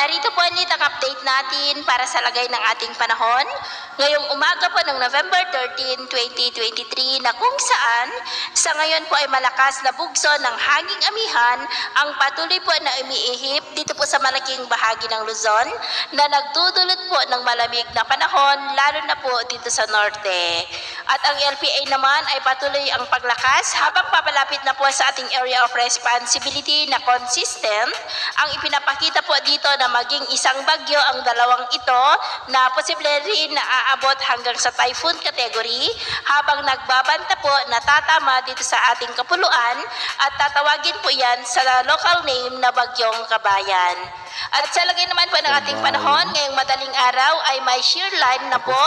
narito po ulit ang update natin para sa lagay ng ating panahon. Ngayong umaga po ng November 13, 2023 na kung saan sa ngayon po ay malakas na bugso ng hanging amihan ang patuloy po na umiihip dito po sa malaking bahagi ng Luzon na nagdudulot po ng malamig na panahon lalo na po dito sa norte. At ang LPA naman ay patuloy ang paglakas habang papalapit na po sa ating area of responsibility na consistent. Ang ipinapakita po dito na maging isang bagyo ang dalawang ito na posible rin na aabot hanggang sa typhoon category habang nagbabanta po na tatama dito sa ating kapuluan at tatawagin po yan sa local name na Bagyong Kabayan. At sa lagay naman po ng ating panahon, ngayong madaling araw ay may shear line na po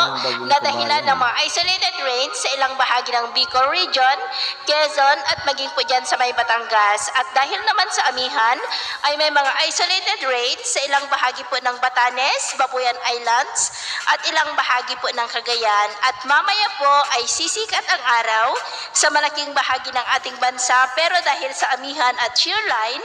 na dahilan ng mga isolated rains sa ilang bahagi ng Bicol Region, Quezon at maging po dyan sa may Batangas. At dahil naman sa amihan ay may mga isolated rains sa ilang bahagi po ng Batanes, Babuyan Islands at ilang bahagi po ng Cagayan. At mamaya po ay sisikat ang araw sa malaking bahagi ng ating bansa pero dahil sa amihan at shear line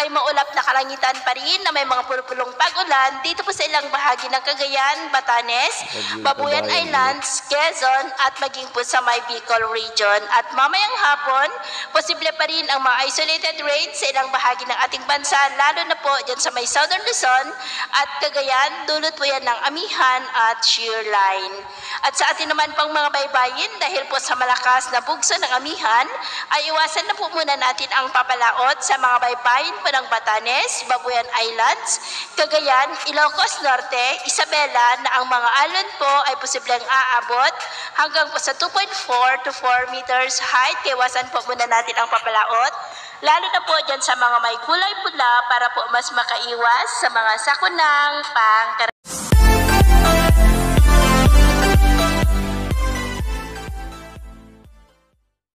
ay maulap na kalangitan pa rin na may mga pulpulong pag-ulan dito po sa ilang bahagi ng Cagayan, Batanes, Babuyan Islands, Quezon at maging po sa may Bicol Region. At mamayang hapon, posible pa rin ang mga isolated rains sa ilang bahagi ng ating bansa lalo na po dyan sa may Southern Luzon at Cagayan, dulot po yan ng amihan at shear line. At sa atin naman pang mga baybayin dahil po sa malakas na bugso ng amihan ay iwasan na po muna natin ang papalaot sa mga baybayin po ng Batanes, Babuyan Islands, Cagayan, Ilocos Norte, Isabela na ang mga alon po ay posibleng aabot hanggang po sa 2.4 to 4 meters height. Iwasan po muna natin ang papalaot lalo na po dyan sa mga may kulay pula para po mas makaiwas sa mga sakunang pangkaraniwan.